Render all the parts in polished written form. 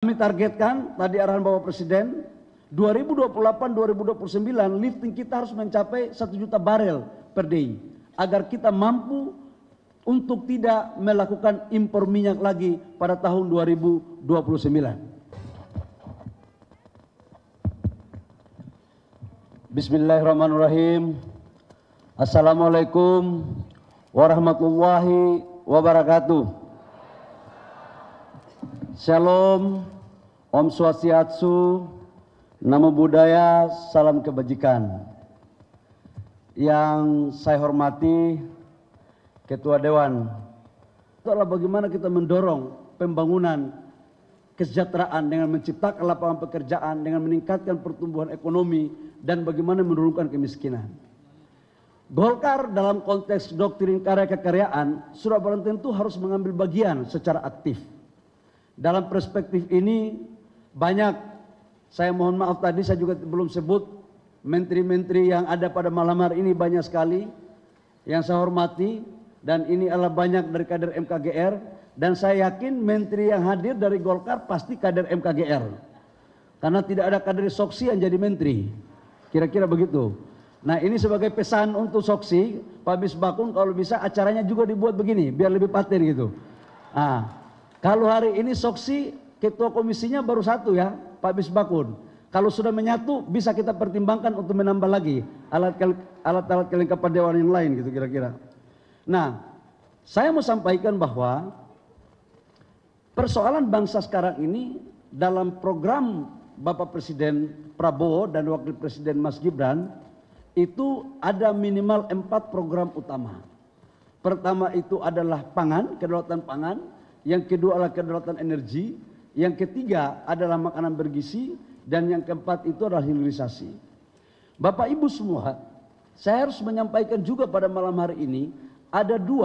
Kami targetkan tadi arahan Bapak Presiden 2028-2029 lifting kita harus mencapai 1 juta barel per day agar kita mampu untuk tidak melakukan impor minyak lagi pada tahun 2029. Bismillahirrahmanirrahim. Assalamualaikum warahmatullahi wabarakatuh. Shalom, Om Swastiastu, Namo Buddhaya, salam kebajikan. Yang saya hormati Ketua Dewan, itu adalah bagaimana kita mendorong pembangunan kesejahteraan dengan menciptakan lapangan pekerjaan, dengan meningkatkan pertumbuhan ekonomi, dan bagaimana menurunkan kemiskinan. Golkar dalam konteks doktrin karya kekaryaan sudah barang tentu harus mengambil bagian secara aktif. Dalam perspektif ini banyak, saya mohon maaf tadi saya juga belum sebut menteri-menteri yang ada pada malam hari ini, banyak sekali yang saya hormati, dan ini adalah banyak dari kader MKGR, dan saya yakin menteri yang hadir dari Golkar pasti kader MKGR karena tidak ada kader Soksi yang jadi menteri, kira-kira begitu. Nah, ini sebagai pesan untuk Soksi, Pak Misbakun, kalau bisa acaranya juga dibuat begini biar lebih paten gitu. Kalau hari ini Soksi ketua komisinya baru satu ya, Pak Misbakun. Kalau sudah menyatu bisa kita pertimbangkan untuk menambah lagi alat-alat kelengkapan dewan yang lain gitu kira-kira. Nah, saya mau sampaikan bahwa persoalan bangsa sekarang ini dalam program Bapak Presiden Prabowo dan Wakil Presiden Mas Gibran itu ada minimal 4 program utama. Pertama itu adalah pangan, kedaulatan pangan. Yang kedua adalah kedaulatan energi, yang ketiga adalah makanan bergizi, dan yang keempat itu adalah hilirisasi. Bapak Ibu semua, saya harus menyampaikan juga pada malam hari ini, ada 2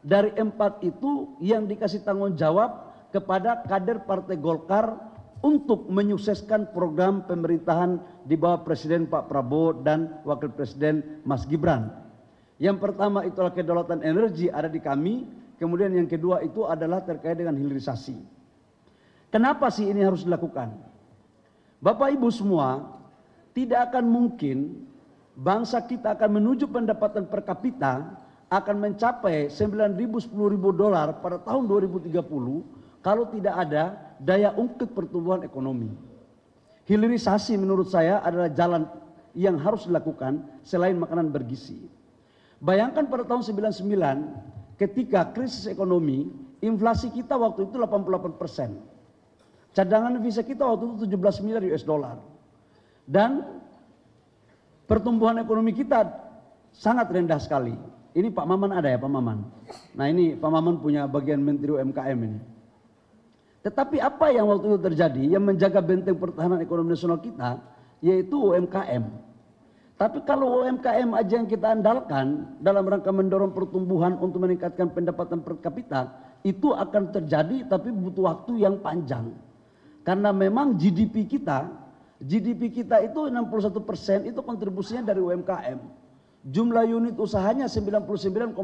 dari 4 itu yang dikasih tanggung jawab kepada kader Partai Golkar untuk menyukseskan program pemerintahan di bawah Presiden Pak Prabowo dan Wakil Presiden Mas Gibran. Yang pertama itulah kedaulatan energi ada di kami. Kemudian yang kedua itu adalah terkait dengan hilirisasi. Kenapa sih ini harus dilakukan? Bapak Ibu semua, tidak akan mungkin bangsa kita akan menuju pendapatan per kapita akan mencapai 9.000 10.000 dolar pada tahun 2030 kalau tidak ada daya ungkit pertumbuhan ekonomi. Hilirisasi menurut saya adalah jalan yang harus dilakukan selain makanan bergizi. Bayangkan pada tahun 99 ketika krisis ekonomi, inflasi kita waktu itu 88%. Cadangan devisa kita waktu itu 17 miliar US dollar. Dan pertumbuhan ekonomi kita sangat rendah sekali. Ini Pak Maman ada ya, Pak Maman. Nah, ini Pak Maman punya bagian Menteri UMKM ini. Tetapi apa yang waktu itu terjadi yang menjaga benteng pertahanan ekonomi nasional kita, yaitu UMKM. Tapi kalau UMKM aja yang kita andalkan dalam rangka mendorong pertumbuhan untuk meningkatkan pendapatan per kapita, itu akan terjadi tapi butuh waktu yang panjang. Karena memang GDP kita itu 61% itu kontribusinya dari UMKM. Jumlah unit usahanya 99,3%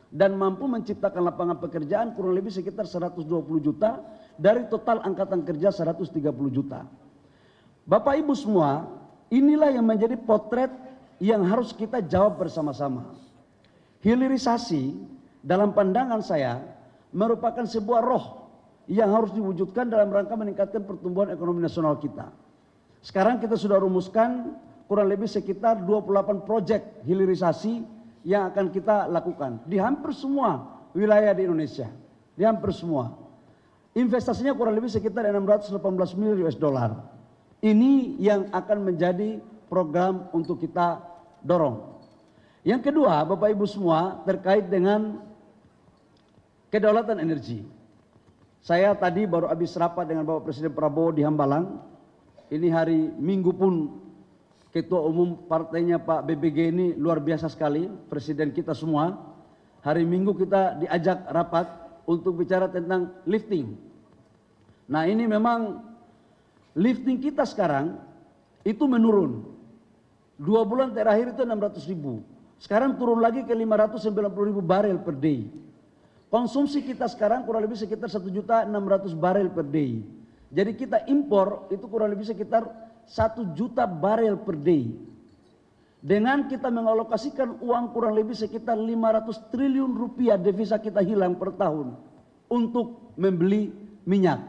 dan mampu menciptakan lapangan pekerjaan kurang lebih sekitar 120 juta dari total angkatan kerja 130 juta. Bapak Ibu semua, inilah yang menjadi potret yang harus kita jawab bersama-sama. Hilirisasi dalam pandangan saya merupakan sebuah roh yang harus diwujudkan dalam rangka meningkatkan pertumbuhan ekonomi nasional kita. Sekarang kita sudah rumuskan kurang lebih sekitar 28 proyek hilirisasi yang akan kita lakukan di hampir semua wilayah di Indonesia. Di hampir semua. Investasinya kurang lebih sekitar 618 miliar US dollar. Ini yang akan menjadi program untuk kita dorong. Yang kedua, Bapak Ibu semua, terkait dengan kedaulatan energi. Saya tadi baru habis rapat dengan Bapak Presiden Prabowo di Hambalang. Ini hari Minggu pun Ketua Umum partainya Pak BBG ini luar biasa sekali, Presiden kita semua. Hari Minggu kita diajak rapat untuk bicara tentang lifting. Nah, ini memang lifting kita sekarang itu menurun. 2 bulan terakhir itu 600.000. Sekarang turun lagi ke 590.000 barel per day. Konsumsi kita sekarang kurang lebih sekitar 1.600.000 barel per day. Jadi kita impor itu kurang lebih sekitar 1 juta barel per day. Dengan kita mengalokasikan uang kurang lebih sekitar 500 triliun rupiah devisa kita hilang per tahun untuk membeli minyak.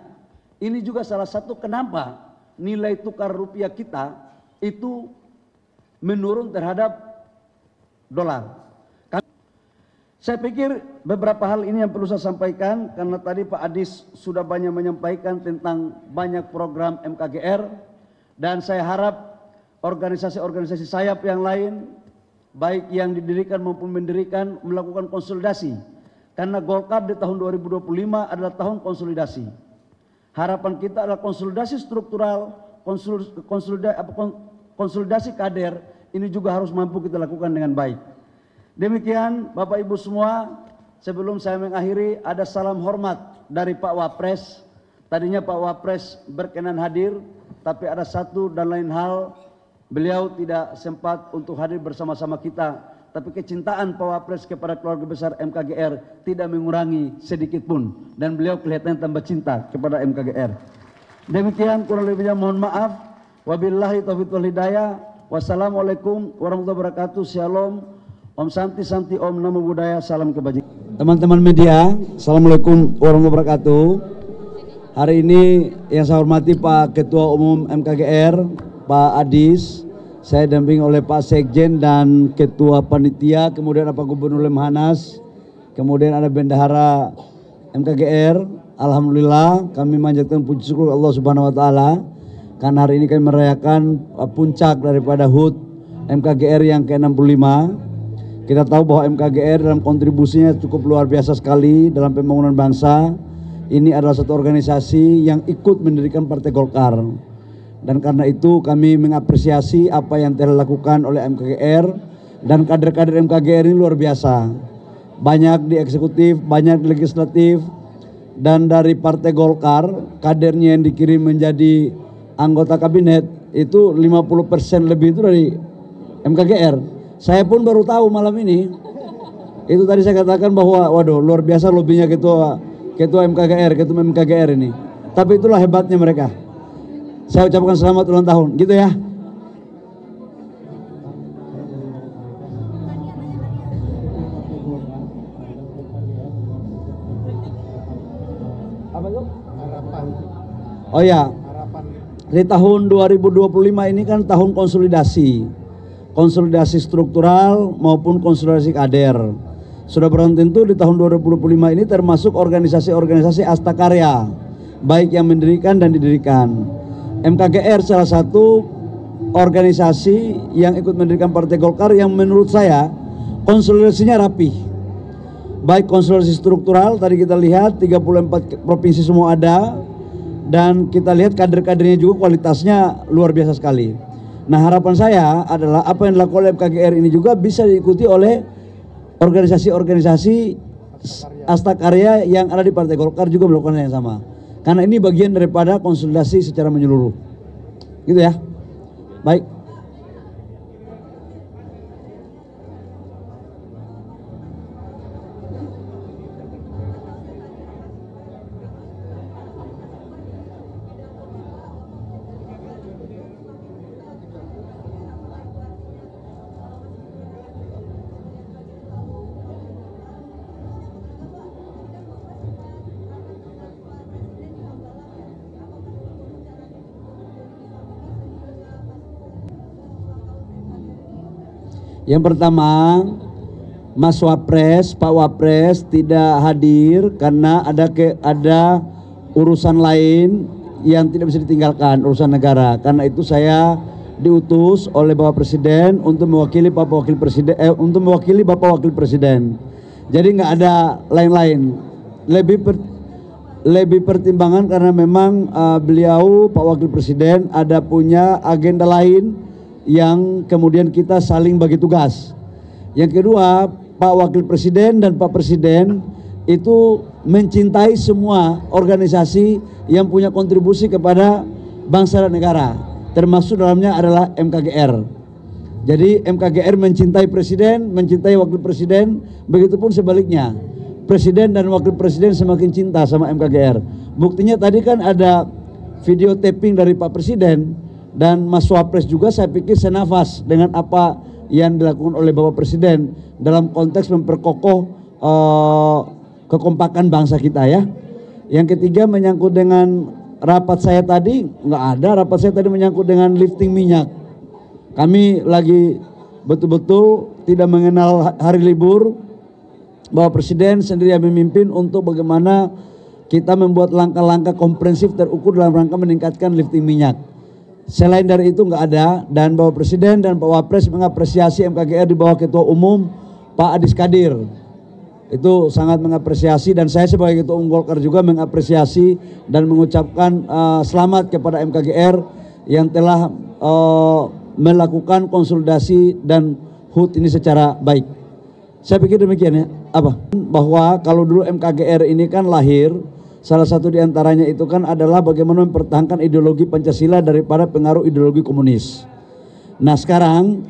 Ini juga salah satu kenapa nilai tukar rupiah kita itu menurun terhadap dolar. Saya pikir beberapa hal ini yang perlu saya sampaikan karena tadi Pak Adis sudah banyak menyampaikan tentang banyak program MKGR dan saya harap organisasi-organisasi sayap yang lain baik yang didirikan maupun mendirikan melakukan konsolidasi karena Golkar di tahun 2025 adalah tahun konsolidasi. Harapan kita adalah konsolidasi struktural, konsolidasi kader ini juga harus mampu kita lakukan dengan baik. Demikian Bapak Ibu semua, sebelum saya mengakhiri ada salam hormat dari Pak Wapres. Tadinya Pak Wapres berkenan hadir, tapi ada satu dan lain hal beliau tidak sempat untuk hadir bersama-sama kita. Tapi kecintaan Pak Wapres kepada keluarga besar MKGR tidak mengurangi sedikit pun. Dan beliau kelihatan tambah cinta kepada MKGR. Demikian kurang lebihnya mohon maaf. Wabillahi taufiq wal hidayah. Wassalamualaikum warahmatullahi wabarakatuh. Shalom. Om Santi Santi Om Namo Buddhaya, salam kebajikan. Teman-teman media, assalamualaikum warahmatullahi wabarakatuh. Hari ini yang saya hormati Pak Ketua Umum MKGR, Pak Adis, saya damping oleh Pak Sekjen dan Ketua Panitia, kemudian ada Pak Gubernur Lemhanas, kemudian ada Bendahara MKGR. Alhamdulillah kami manjatkan puji syukur Allah Subhanahu Wa Taala karena hari ini kami merayakan puncak daripada HUT MKGR yang ke-65. Kita tahu bahwa MKGR dalam kontribusinya cukup luar biasa sekali dalam pembangunan bangsa. Ini adalah satu organisasi yang ikut mendirikan Partai Golkar. Dan karena itu kami mengapresiasi apa yang telah dilakukan oleh MKGR. Dan kader-kader MKGR ini luar biasa. Banyak di eksekutif, banyak di legislatif. Dan dari Partai Golkar, kadernya yang dikirim menjadi anggota kabinet itu 50% lebih itu dari MKGR. Saya pun baru tahu malam ini. Itu tadi saya katakan bahwa waduh luar biasa lobbynya ketua MKGR ini. Tapi itulah hebatnya mereka. Saya ucapkan selamat ulang tahun, gitu ya. Apa itu? Harapan. Oh ya. Di tahun 2025 ini kan tahun konsolidasi. Konsolidasi struktural maupun konsolidasi kader. Sudah barang tentu di tahun 2025 ini termasuk organisasi-organisasi astakarya, baik yang mendirikan dan didirikan. MKGR salah satu organisasi yang ikut mendirikan Partai Golkar yang menurut saya konsolidasinya rapi. Baik konsolidasi struktural, tadi kita lihat 34 provinsi semua ada, dan kita lihat kader-kadernya juga kualitasnya luar biasa sekali. Nah harapan saya adalah apa yang dilakukan oleh MKGR ini juga bisa diikuti oleh organisasi-organisasi astakarya yang ada di Partai Golkar juga melakukan hal yang sama. Karena ini bagian daripada konsolidasi secara menyeluruh. Gitu ya. Baik. Yang pertama, Mas Wapres, Pak Wapres tidak hadir karena ada urusan lain yang tidak bisa ditinggalkan, urusan negara. Karena itu saya diutus oleh Bapak Presiden untuk mewakili Bapak Wakil Presiden. Jadi nggak ada lain-lain. Lebih pertimbangan karena memang beliau Pak Wakil Presiden ada punya agenda lain yang kemudian kita saling bagi tugas. Yang kedua, Pak Wakil Presiden dan Pak Presiden itu mencintai semua organisasi yang punya kontribusi kepada bangsa dan negara, termasuk dalamnya adalah MKGR. Jadi MKGR mencintai Presiden, mencintai Wakil Presiden, begitupun sebaliknya. Presiden dan Wakil Presiden semakin cinta sama MKGR. Buktinya tadi kan ada video taping dari Pak Presiden dan Mas Wapres juga, saya pikir senafas dengan apa yang dilakukan oleh Bapak Presiden dalam konteks memperkokoh kekompakan bangsa kita ya. Yang ketiga menyangkut dengan rapat saya tadi, nggak ada rapat saya tadi menyangkut dengan lifting minyak. Kami lagi betul-betul tidak mengenal hari libur. Bapak Presiden sendiri yang memimpin untuk bagaimana kita membuat langkah-langkah komprehensif terukur dalam rangka meningkatkan lifting minyak. Selain dari itu nggak ada, dan Bapak Presiden dan Pak Wapres mengapresiasi MKGR di bawah Ketua Umum Pak Adis Kadir. Itu sangat mengapresiasi, dan saya sebagai Ketua Umum Golkar juga mengapresiasi dan mengucapkan selamat kepada MKGR yang telah melakukan konsolidasi dan HUT ini secara baik. Saya pikir demikian ya. Bahwa kalau dulu MKGR ini kan lahir, salah satu diantaranya itu kan adalah bagaimana mempertahankan ideologi Pancasila daripada pengaruh ideologi komunis. Nah sekarang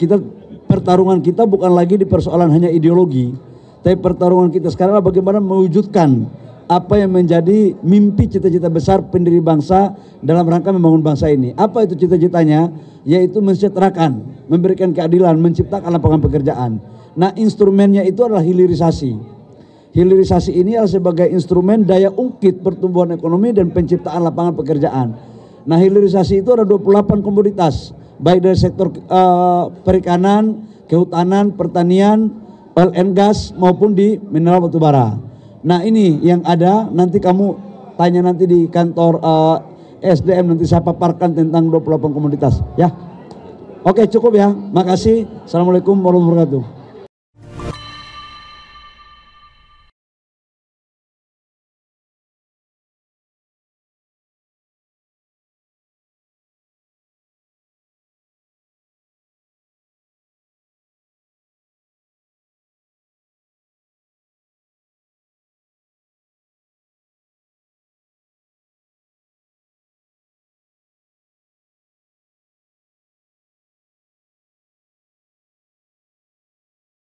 pertarungan kita bukan lagi di persoalan hanya ideologi, tapi pertarungan kita sekarang adalah bagaimana mewujudkan apa yang menjadi mimpi cita-cita besar pendiri bangsa dalam rangka membangun bangsa ini. Apa itu cita-citanya? Yaitu mensejahterakan, memberikan keadilan, menciptakan lapangan pekerjaan. Nah instrumennya itu adalah hilirisasi. Hilirisasi ini adalah sebagai instrumen daya ungkit pertumbuhan ekonomi dan penciptaan lapangan pekerjaan. Nah hilirisasi itu ada 28 komoditas, baik dari sektor perikanan, kehutanan, pertanian, oil and gas maupun di mineral batubara. Nah ini yang ada, nanti kamu tanya nanti di kantor SDM, nanti saya paparkan tentang 28 komoditas ya. Oke cukup ya, makasih. Assalamualaikum warahmatullahi wabarakatuh.